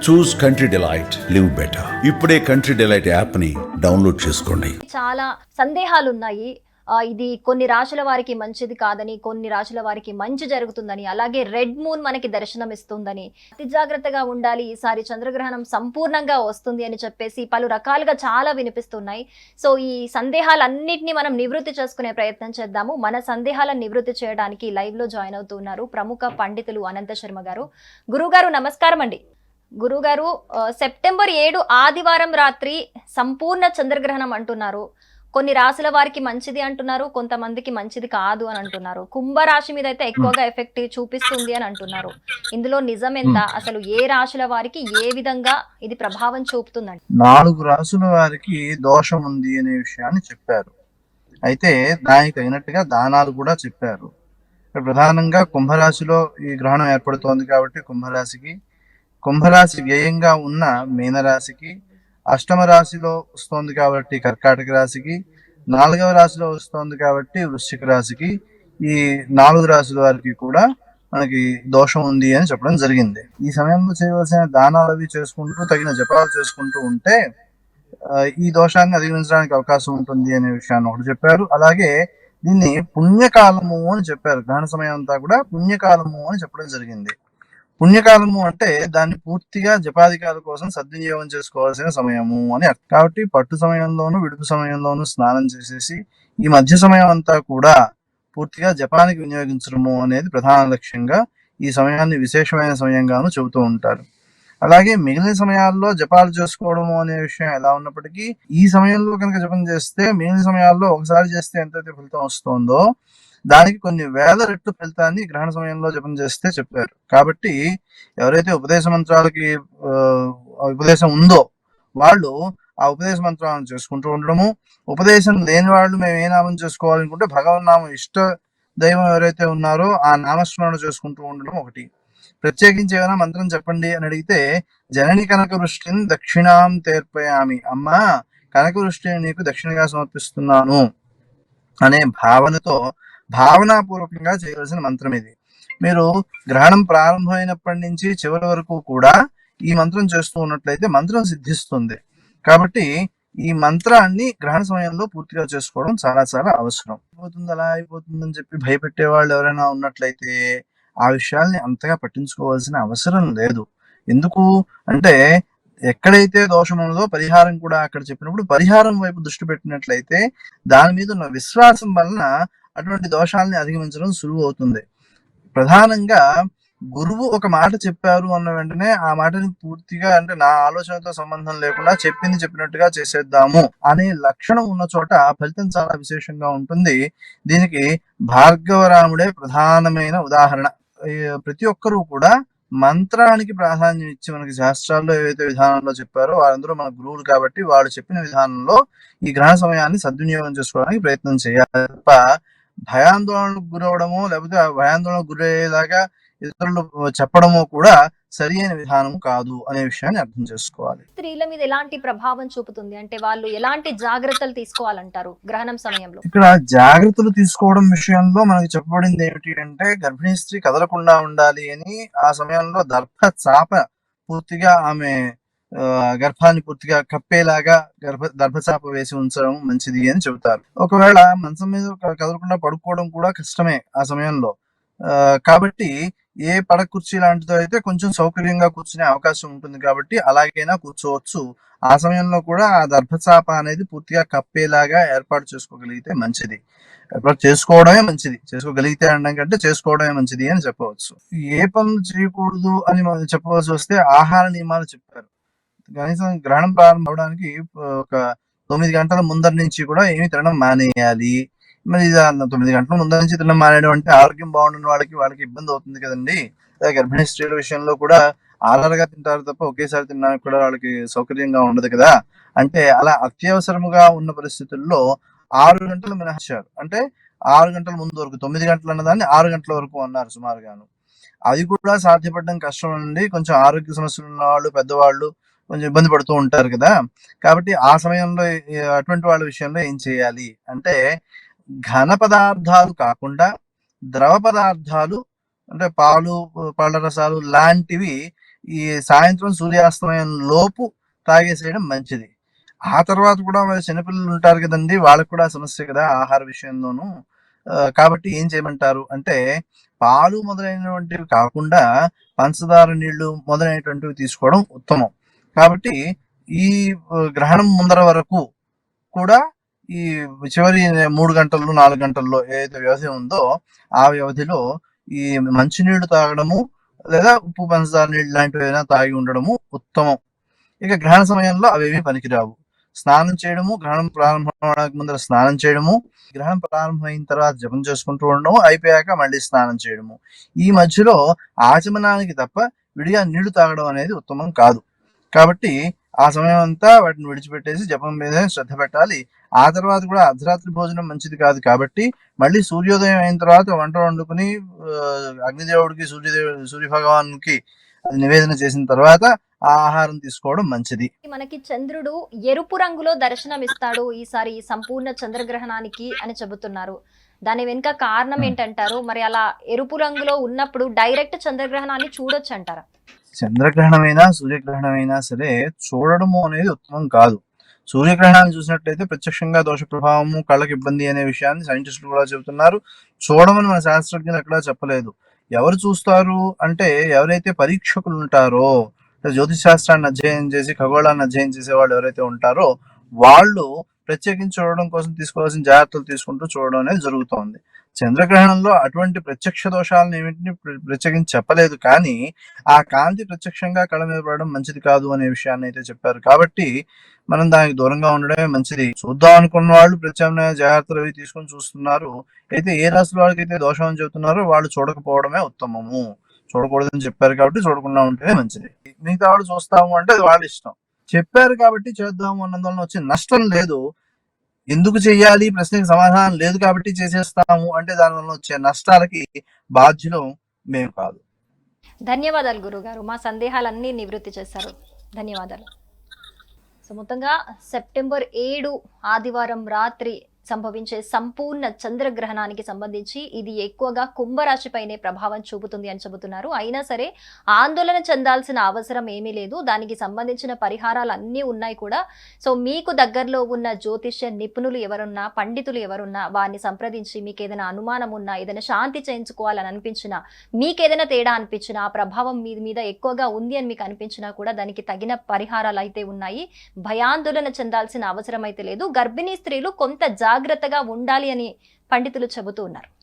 చూస్ country delight, live better. ఇప్పుడే country delight app ని download చేసుకోండి. చాలా సందేహాలు ఉన్నాయి. ఇది కొన్ని రాశుల వారికి మంచిది కాదని, కొన్ని రాశుల వారికి మంచి జరుగుతుందని, అలాగే రెడ్ మూన్ మనకి దర్శనం ఇస్తుందని, అతి జాగ్రత్తగా ఉండాలి, ఈసారి చంద్రగ్రహణం సంపూర్ణంగా వస్తుంది అని చెప్పేసి పలు రకాలుగా చాలా వినిపిస్తున్నాయి. సో ఈ సందేహాలన్నింటినీ మనం నివృత్తి చేసుకునే ప్రయత్నం చేద్దాము. మన సందేహాలను నివృత్తి చేయడానికి లైవ్ లో జాయిన్ అవుతున్నారు ప్రముఖ పండితులు అనంత శర్మ గారు. గురుగారు నమస్కారం అండి. గురుగారు, సెప్టెంబర్ 7 ఆదివారం రాత్రి సంపూర్ణ చంద్రగ్రహణం అంటున్నారు. కొన్ని రాశుల వారికి మంచిది అంటున్నారు, కొంతమందికి మంచిది కాదు అని అంటున్నారు. కుంభరాశి మీద అయితే ఎక్కువగా ఎఫెక్ట్ చూపిస్తుంది అని అంటున్నారు. ఇందులో నిజం ఎంత? అసలు ఏ రాశుల వారికి ఏ విధంగా ఇది ప్రభావం చూపుతుందండి? 4 రాశుల వారికి దోషం ఉంది అనే విషయాన్ని చెప్పారు. అయితే దానికి తగినట్టుగా దానాలు కూడా చెప్పారు. ప్రధానంగా కుంభరాశిలో ఈ గ్రహణం ఏర్పడుతోంది కాబట్టి కుంభరాశి వ్యయంగా ఉన్న మీనరాశికి, అష్టమ రాశిలో వస్తోంది కాబట్టి కర్కాటక రాశికి, 4వ రాశిలో వస్తోంది కాబట్టి వృశ్చిక రాశికి, ఈ 4 రాశుల వారికి కూడా మనకి దోషం ఉంది అని చెప్పడం జరిగింది. ఈ సమయంలో చేయవలసిన దానాలు అవి చేసుకుంటూ తగిన జపాలు చేసుకుంటూ ఉంటే ఈ దోషాన్ని అధిగమించడానికి అవకాశం ఉంటుంది అనే విషయాన్ని ఒకటి చెప్పారు. అలాగే దీన్ని పుణ్యకాలము అని చెప్పారు. గ్రహణ సమయం అంతా కూడా పుణ్యకాలము అని చెప్పడం జరిగింది. పుణ్యకాలము అంటే దాన్ని పూర్తిగా జపాధికాల కోసం సద్వినియోగం చేసుకోవాల్సిన సమయము అని. కాబట్టి పట్టు సమయంలోను విడుపు సమయంలోను స్నానం చేసేసి ఈ మధ్య సమయం అంతా కూడా పూర్తిగా జపానికి వినియోగించడము అనేది ప్రధాన లక్ష్యంగా ఈ సమయాన్ని విశేషమైన సమయంగాను చెబుతూ ఉంటారు. అలాగే మిగిలిన సమయాల్లో జపాలు చేసుకోవడము అనే విషయం ఎలా ఉన్నప్పటికీ ఈ సమయంలో కనుక జపం చేస్తే మిగిలిన సమయాల్లో ఒకసారి చేస్తే ఎంతైతే ఫలితం వస్తుందో దానికి కొన్ని వేల రెట్లు ఫలితాన్ని గ్రహణ సమయంలో జపం చేస్తే చెప్పారు. కాబట్టి ఎవరైతే ఉపదేశ మంత్రాలకి ఉపదేశం ఉందో వాళ్ళు ఆ ఉపదేశ మంత్రాలను చేసుకుంటూ ఉండడము, ఉపదేశం లేని వాళ్ళు మేము ఏ నామం చేసుకోవాలనుకుంటే భగవన్నామం ఇష్ట దైవం ఎవరైతే ఉన్నారో ఆ నామస్మరణ చేసుకుంటూ ఉండడం ఒకటి. ప్రత్యేకించి ఏమైనా మంత్రం చెప్పండి అని అడిగితే జనని కనక వృష్టిని దక్షిణాం తేర్పయామి, అమ్మ కనక వృష్టిని నీకు దక్షిణగా సమర్పిస్తున్నాను అనే భావనాపూర్వకంగా చేయవలసిన మంత్రం ఇది. మీరు గ్రహణం ప్రారంభమైనప్పటి నుంచి చివరి వరకు కూడా ఈ మంత్రం చేస్తూ ఉన్నట్లయితే మంత్రం సిద్ధిస్తుంది. కాబట్టి ఈ మంత్రాన్ని గ్రహణ సమయంలో పూర్తిగా చేసుకోవడం చాలా చాలా అవసరం. అలా అయిపోతుందని చెప్పి భయపెట్టే వాళ్ళు ఎవరైనా ఉన్నట్లయితే ఆ విషయాల్ని అంతగా పట్టించుకోవాల్సిన అవసరం లేదు. ఎందుకు అంటే ఎక్కడైతే దోషం ఉన్నదో పరిహారం కూడా అక్కడ చెప్పినప్పుడు పరిహారం వైపు దృష్టి పెట్టినట్లయితే దాని మీద ఉన్న విశ్వాసం వలన అటువంటి దోషాలని అధిగమించడం సులువు అవుతుంది. ప్రధానంగా గురువు ఒక మాట చెప్పారు అన్న వెంటనే ఆ మాటని పూర్తిగా అంటే నా ఆలోచనతో సంబంధం లేకుండా చెప్పినట్టుగా చేసేద్దాము అనే లక్షణం ఉన్న చోట ఫలితం చాలా విశేషంగా ఉంటుంది. దీనికి భార్గవరాముడే ప్రధానమైన ఉదాహరణ. ప్రతి ఒక్కరూ కూడా మంత్రానికి ప్రాధాన్యం ఇచ్చి మనకి శాస్త్రాల్లో ఏవైతే విధానంలో చెప్పారో వాళ్ళందరూ మన గురువులు కాబట్టి వాళ్ళు చెప్పిన విధానంలో ఈ గ్రహణ సమయాన్ని సద్వినియోగం చేసుకోవడానికి ప్రయత్నం చేయాలి తప్ప భయాందోళనకు గురవడమో లేకపోతే భయాందోళనకు గురయ్యేలాగా ఇతరులు చెప్పడమో కూడా సరి అయిన విధానం కాదు అనే విషయాన్ని అర్థం చేసుకోవాలి. స్త్రీల మీద ఎలాంటి ప్రభావం చూపుతుంది అంటే వాళ్ళు ఎలాంటి జాగ్రత్తలు తీసుకోవాలంటారు గ్రహణం సమయంలో? ఇక్కడ జాగ్రత్తలు తీసుకోవడం విషయంలో మనకి చెప్పబడింది ఏమిటి అంటే గర్భిణీ స్త్రీ కదలకుండా ఉండాలి అని. ఆ సమయంలో దర్భచాప పూర్తిగా ఆమె గర్భాన్ని పూర్తిగా కప్పేలాగా దర్భచాప వేసి ఉంచడం మంచిది అని చెబుతారు. ఒకవేళ మంచం మీద కదలకుండా పడుకోవడం కూడా కష్టమే ఆ సమయంలో. కాబట్టి ఏ పడక కుర్చీ లాంటిదో అయితే కొంచెం సౌకర్యంగా కూర్చునే అవకాశం ఉంటుంది కాబట్టి అలాగైనా కూర్చోవచ్చు. ఆ సమయంలో కూడా ఆ దర్భచాప అనేది పూర్తిగా కప్పేలాగా ఏర్పాటు చేసుకోగలిగితే మంచిది. ఏర్పాటు చేసుకోవడమే మంచిది. చేసుకోగలిగితే అనడం కంటే చేసుకోవడమే మంచిది అని చెప్పవచ్చు. ఏ పనులు చేయకూడదు అని చెప్పవలసి వస్తే ఆహార నియమాలు చెప్పారు. కనీసం గ్రహణం ప్రారంభం అవడానికి ఒక 9 గంటల ముందర నుంచి కూడా ఏమి తినడం మానేయాలి. మరి 9 గంటల ముందర నుంచి తినడం మానేయడం అంటే ఆరోగ్యం బాగుండని వాళ్ళకి ఇబ్బంది అవుతుంది కదండి. గర్భిణీ స్త్రీల విషయంలో కూడా ఆరారుగా తింటారు తప్ప ఒకేసారి తినడానికి కూడా వాళ్ళకి సౌకర్యంగా ఉండదు కదా. అంటే అలా అత్యవసరముగా ఉన్న పరిస్థితుల్లో 6 గంటలు మినహాయించారు. అంటే 6 గంటల ముందు వరకు, 9 గంటలు అన్నదాన్ని 6 గంటల వరకు అన్నారు సుమారుగాను. అది కూడా సాధ్యపడడం కష్టం అండి. కొంచెం ఆరోగ్య సమస్యలు ఉన్న వాళ్ళు, పెద్దవాళ్ళు కొంచెం ఇబ్బంది పడుతూ ఉంటారు కదా. కాబట్టి ఆ సమయంలో అటువంటి వాళ్ళ విషయంలో ఏం చేయాలి అంటే ఘన పదార్థాలు కాకుండా ద్రవ పదార్థాలు అంటే పాలు, పళ్ళ రసాలు లాంటివి ఈ సాయంత్రం సూర్యాస్తమయం లోపు తాగేసేయడం మంచిది. ఆ తర్వాత కూడా మరి చిన్నపిల్లలు ఉంటారు కదండి, వాళ్ళకు కూడా సమస్య కదా ఆహార విషయంలోనూ. కాబట్టి ఏం చేయమంటారు అంటే, పాలు మొదలైనటువంటివి కాకుండా పంచదార నీళ్లు మొదలైనటువంటివి తీసుకోవడం ఉత్తమం. కాబట్టి ఈ గ్రహణం ముందర వరకు కూడా ఈ చివరి 3 గంటల్లో 4 గంటల్లో ఏదైతే వ్యవధి ఉందో ఆ వ్యవధిలో ఈ మంచినీళ్లు తాగడము లేదా ఉప్పు పంచదార నీళ్ళు లాంటివి ఏదైనా తాగి ఉండడము ఉత్తమం. ఇక గ్రహణ సమయంలో అవేమీ పనికిరావు. స్నానం చేయడము, గ్రహణం ప్రారంభమవడానికి ముందర స్నానం చేయడము, గ్రహణం ప్రారంభమైన తర్వాత జపం చేసుకుంటూ ఉండడము, అయిపోయాక మళ్ళీ స్నానం చేయడము. ఈ మధ్యలో ఆచమనానికి తప్ప విడిగా నీళ్లు తాగడం అనేది ఉత్తమం కాదు. కాబట్టి ఆ సమయం అంతా వాటిని విడిచిపెట్టేసి జపం మీదనే శ్రద్ధ పెట్టాలి. ఆ తర్వాత కూడా అర్ధరాత్రి భోజనం మంచిది కాదు. కాబట్టి మళ్ళీ సూర్యోదయం అయిన తర్వాత వంట వండుకుని అగ్నిదేవుడికి సూర్య భగవానుకి అది నివేదన చేసిన తర్వాత ఆ ఆహారం తీసుకోవడం మంచిది. మనకి చంద్రుడు ఎరుపు రంగులో దర్శనం ఇస్తాడు ఈసారి ఈ సంపూర్ణ చంద్రగ్రహణానికి అని చెబుతున్నారు. దాని వెనుక కారణం ఏంటంటారు? మరి అలా ఎరుపు రంగులో ఉన్నప్పుడు డైరెక్ట్ చంద్రగ్రహణాన్ని చూడొచ్చు అంటారా? చంద్రగ్రహణమైనా సూర్యగ్రహణమైనా సరే చూడడము అనేది ఉత్తమం కాదు. సూర్యగ్రహణాన్ని చూసినట్లయితే ప్రత్యక్షంగా దోష ప్రభావము, కళ్ళకి ఇబ్బంది అనే విషయాన్ని సైంటిస్టులు కూడా చెబుతున్నారు. చూడమని మన శాస్త్రజ్ఞులు ఎక్కడా చెప్పలేదు. ఎవరు చూస్తారు అంటే, ఎవరైతే పరీక్షకులు ఉంటారో, జ్యోతిష్ శాస్త్రాన్ని అధ్యయనం చేసి ఖగోళాన్ని అధ్యయనం చేసే వాళ్ళు ఎవరైతే ఉంటారో వాళ్ళు ప్రత్యేకించి చూడడం కోసం తీసుకోవాల్సిన జాగ్రత్తలు తీసుకుంటూ చూడడం అనేది జరుగుతోంది. చంద్రగ్రహణంలో అటువంటి ప్రత్యక్ష దోషాలను ఏమిటిని ప్రత్యేకించి చెప్పలేదు, కానీ ఆ కాంతి ప్రత్యక్షంగా కళ్ళ మీద పడడం మంచిది కాదు అనే విషయాన్ని అయితే చెప్పారు. కాబట్టి మనం దానికి దూరంగా ఉండడమే మంచిది. చూద్దాం అనుకున్న వాళ్ళు ప్రత్యామ్నాయ జాగ్రత్తలు అవి తీసుకొని చూస్తున్నారు. అయితే ఏ రాశుల వాళ్ళకైతే దోషం అని చెబుతున్నారో వాళ్ళు చూడకపోవడమే ఉత్తమము. చూడకూడదని చెప్పారు కాబట్టి చూడకుండా ఉంటేనే మంచిది. మిగతా వాళ్ళు చూస్తాము అంటే అది వాళ్ళ ఇష్టం. చెప్పారు కాబట్టి చేద్దాము అన్నందువలన వచ్చే నష్టం లేదు. ఎందుకు చెయ్యాలి ప్రశ్నకి సమాధానం లేదు కాబట్టి చేసేస్తాము అంటే దానివల్ల వచ్చే నష్టాలకి బాధ్యులు మేము కాదు. ధన్యవాదాలు గురుగారు, మా సందేహాలన్నీ నివృత్తి చేశారు. ధన్యవాదాలు. సో మొత్తంగా సెప్టెంబర్ 7 ఆదివారం రాత్రి సంభవించే సంపూర్ణ చంద్రగ్రహణానికి సంబంధించి ఇది ఎక్కువగా కుంభరాశిపైనే ప్రభావం చూపుతుంది అని చెబుతున్నారు. అయినా సరే ఆందోళన చెందాల్సిన అవసరం ఏమీ లేదు. దానికి సంబంధించిన పరిహారాలు అన్నీ ఉన్నాయి కూడా. సో మీకు దగ్గరలో ఉన్న జ్యోతిష్య నిపుణులు ఎవరున్నా, పండితులు ఎవరున్నా వారిని సంప్రదించి మీకు ఏదైనా అనుమానం ఉన్నా, ఏదైనా శాంతి చేయించుకోవాలని అనిపించినా, మీకు ఏదైనా తేడా అనిపించినా, ఆ ప్రభావం మీ మీద ఎక్కువగా ఉంది అని మీకు అనిపించినా కూడా దానికి తగిన పరిహారాలు అయితే ఉన్నాయి. భయాందోళన చెందాల్సిన అవసరం అయితే లేదు. గర్భిణీ స్త్రీలు కొంత జాగ్రత్తగా ఉండాలి అని పండితులు చెబుతూ ఉన్నారు.